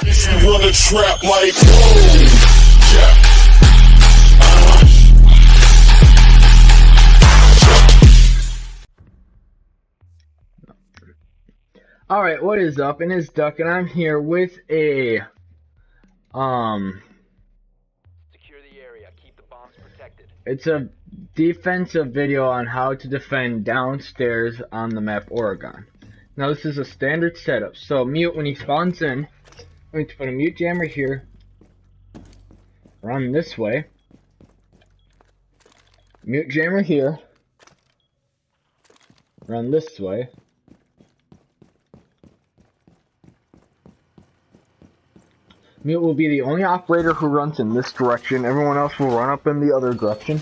If you run a trap like whoa, yeah. Alright, what is up? And it's Duck, and I'm here with a Secure the area. Keep the bombs protected. it's a defensive video on how to defend downstairs on the map Oregon. Now this is a standard setup. So mute when he spawns in. I'm going to put a mute jammer here. Run this way. Mute jammer here. Run this way. Mute will be the only operator who runs in this direction. Everyone else will run up in the other direction.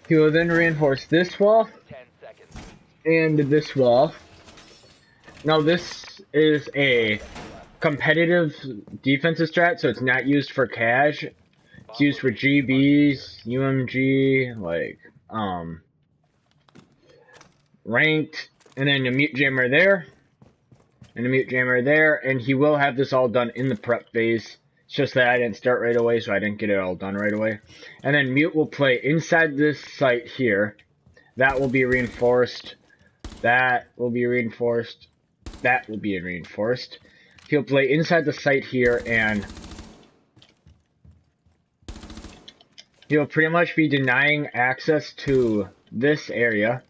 He will then reinforce this wall 10 seconds. and this wall. Now this is a competitive defensive strat, so it's not used for cash. It's used for GBs, UMG, like ranked, and then a mute jammer there. And a mute jammer there, and he will have this all done in the prep phase. It's just that I didn't start right away, so I didn't get it all done right away. And then mute will play inside this site here. That will be reinforced. That will be reinforced. That will be reinforced. He'll play inside the site here, and he'll pretty much be denying access to this area.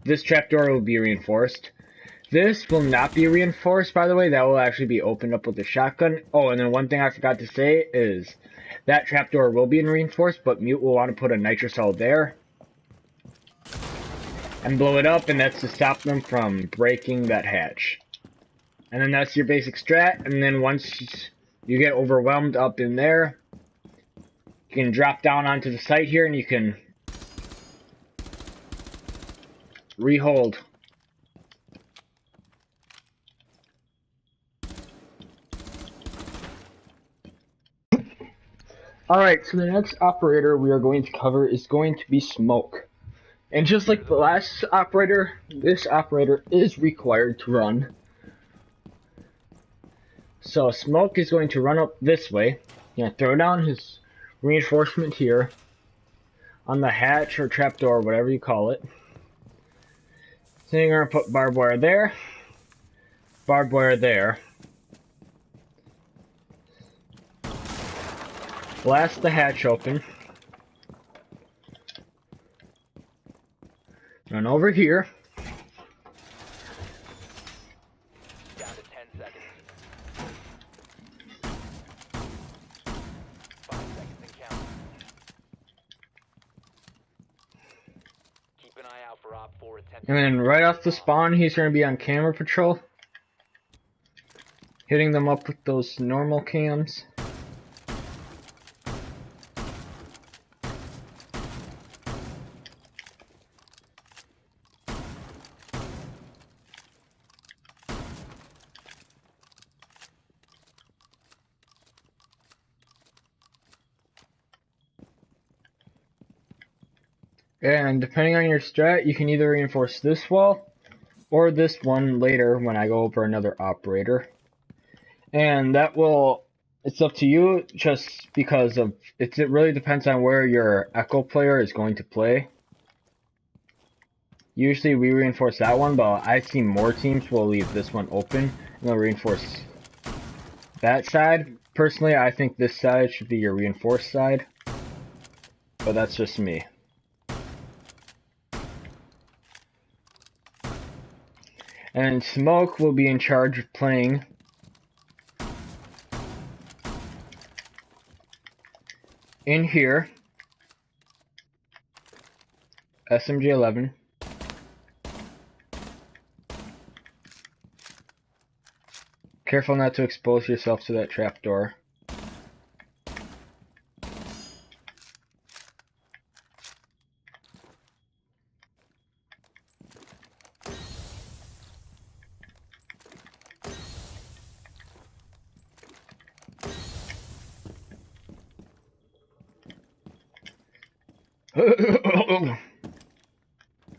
This trapdoor will be reinforced. This will not be reinforced, by the way. That will actually be opened up with a shotgun. Oh, and then one thing I forgot to say is that trapdoor will be reinforced, but mute will want to put a nitrocell there and blow it up, and that's to stop them from breaking that hatch. And then that's your basic strat, and then once you get overwhelmed up in there, you can drop down onto the site here, and you can rehold. Alright, so the next operator we are going to cover is going to be Smoke. And just like the last operator, this operator is required to run. So Smoke is going to run up this way. He's going to throw down his reinforcement here on the hatch or trapdoor, whatever you call it. So you're going to put barbed wire there, barbed wire there. Blast the hatch open. Run over here. Down to 10 seconds. 5 seconds and count. Keep an eye out for Op 4 attempting. And then right off the spawn, he's going to be on camera patrol. Hitting them up with those normal cams. And depending on your strat, you can either reinforce this wall or this one later when I go over another operator. And that will, it's up to you just because of, it really depends on where your echo player is going to play. Usually we reinforce that one, but I see more teams will leave this one open and they'll reinforce that side. Personally, I think this side should be your reinforced side, but that's just me. And Smoke will be in charge of playing in here. SMG-11. Careful not to expose yourself to that trapdoor.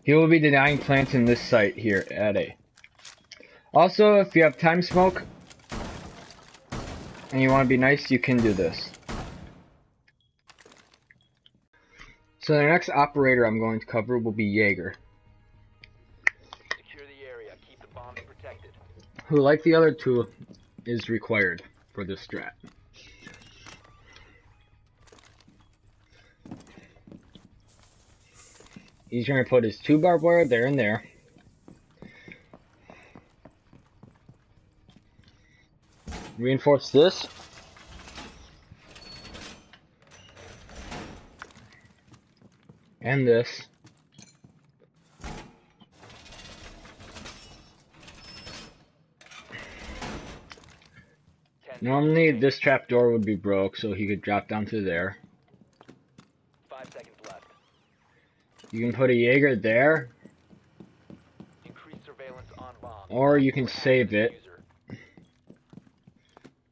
He will be denying plants in this site here at A. Also, if you have time smoke, and you want to be nice, you can do this. So the next operator I'm going to cover will be Yeager, Secure the area. Keep the bombs protected. who, like the other two, is required for this strat. He's going to put his 2 barbed wire there and there. Reinforce this. And this. Normally this trapdoor would be broke, so he could drop down through there. 5 seconds left. You can put a Yeager there, Increase surveillance on bombs. or you can save it.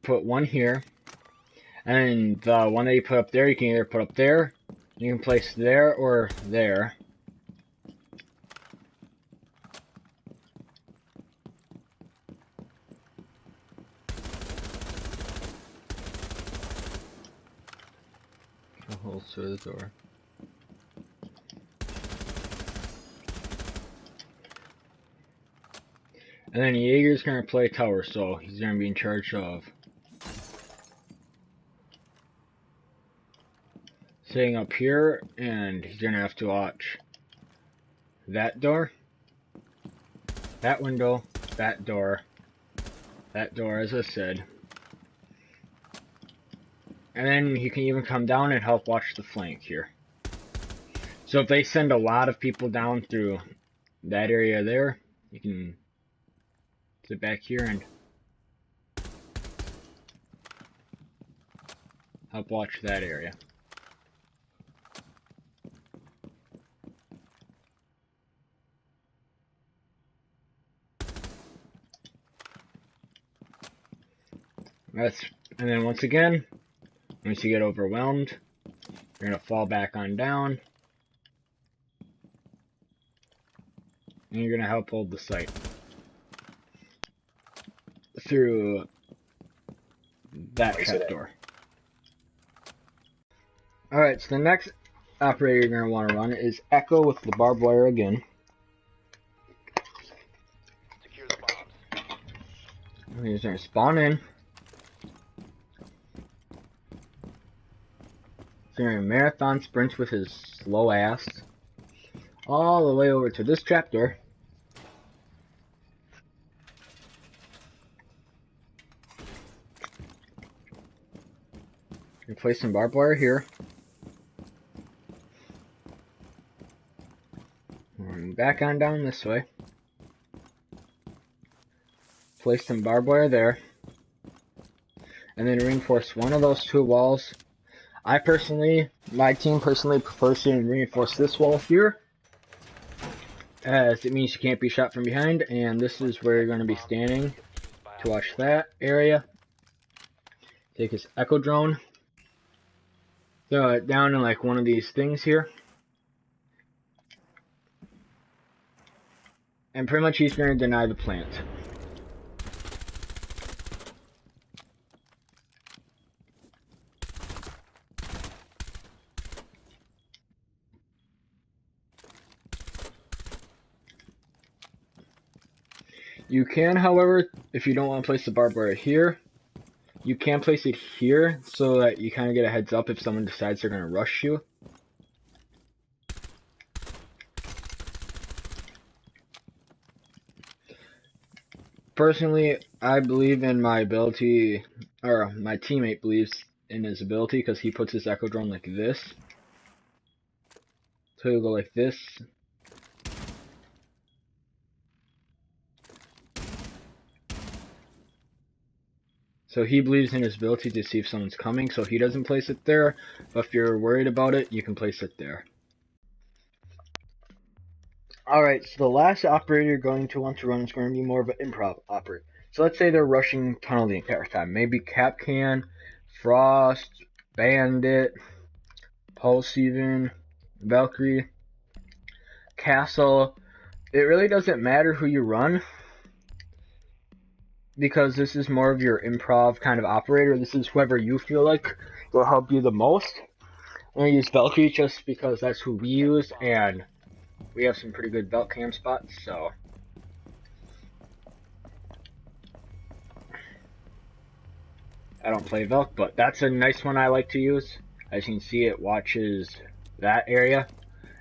Put one here, and the one that you put up there, you can either put up there, you can place there or there. Holes through the door. And then Yeager's gonna play tower, so he's gonna be in charge of sitting up here, and he's gonna have to watch that door, that window, that door, as I said. And then he can even come down and help watch the flank here. So if they send a lot of people down through that area there, you can sit back here and help watch that area. And then once again, once you get overwhelmed, you're going to fall back on down, and you're going to help hold the site through that trapdoor. Alright, so the next operator you're going to want to run is Echo with the barbed wire again. Secure the bombs. He's going to spawn in. He's going to marathon sprint with his slow ass all the way over to this trapdoor. Place some barbed wire here. And back on down this way. Place some barbed wire there. And then reinforce one of those 2 walls. My team personally prefers to reinforce this wall here, as it means you can't be shot from behind, and this is where you're going to be standing to watch that area. Take his Echo drone. Throw it down in like one of these things here. And pretty much he's going to deny the plant. You can, however, if you don't want to place the barbed wire here, you can place it here so that you kind of get a heads up if someone decides they're going to rush you. Personally, I believe in my ability, or my teammate believes in his ability, because he puts his Echo drone like this. So he'll go like this. So he believes in his ability to see if someone's coming, so he doesn't place it there. But if you're worried about it, you can place it there. Alright, so the last operator you're going to want to run is going to be more of an improv operator. So let's say they're rushing tunnel the entire time. Maybe Capcan, Frost, Bandit, Pulse even, Valkyrie, Castle. It really doesn't matter who you run. because this is more of your improv kind of operator. This is whoever you feel like will help you the most. I'm going to use Belk just because that's who we use, and we have some pretty good Belk cam spots, so. I don't play Belk, but that's a nice one I like to use. As you can see, it watches that area.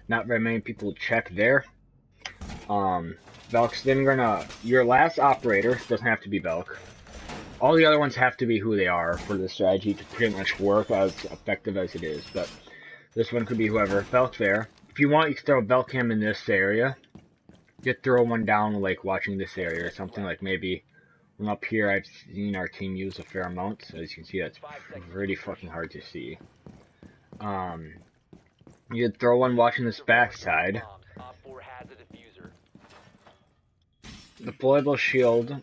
Not very many people check there. Belk's then gonna, your last operator doesn't have to be Belk. All the other ones have to be who they are for the strategy to pretty much work as effective as it is, but this one could be whoever. Belk there. If you want, you can throw a Belk cam in this area. You could throw one down like watching this area or something, like maybe from up here. I've seen our team use a fair amount, so as you can see, that's pretty fucking hard to see. You could throw one watching this backside. Deployable shield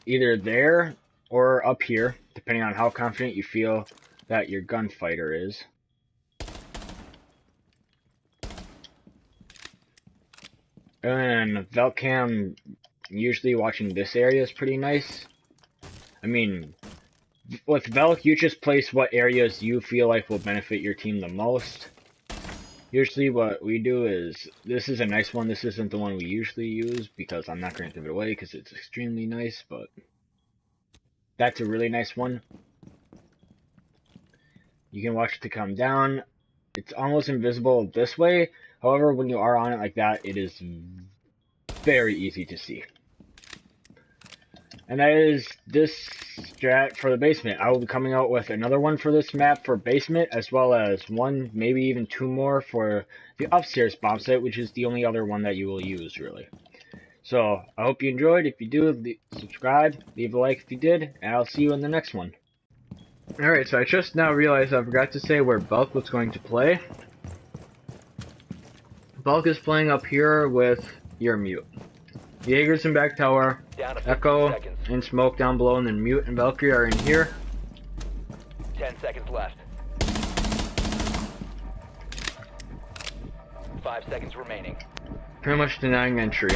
either there or up here, depending on how confident you feel that your gunfighter is. And Belk cam, usually watching this area is pretty nice. I mean, with Belk, you just place what areas you feel like will benefit your team the most. Usually what we do is, this is a nice one. This isn't the one we usually use because I'm not going to give it away because it's extremely nice, but that's a really nice one. You can watch it to come down. It's almost invisible this way. However, when you are on it like that, it is very easy to see. And that is this strat for the basement. I will be coming out with another one for this map for basement, as well as one, maybe even two more for the upstairs bomb site, which is the only other one that you will use, really. So, I hope you enjoyed. If you do, subscribe, leave a like if you did, and I'll see you in the next one. Alright, so I just now realized I forgot to say where Belk was going to play. Belk is playing up here with your mute. Yeager's in back tower, Echo and Smoke down below, and then Mute and Valkyrie are in here. 10 seconds left. 5 seconds remaining. Pretty much denying entry.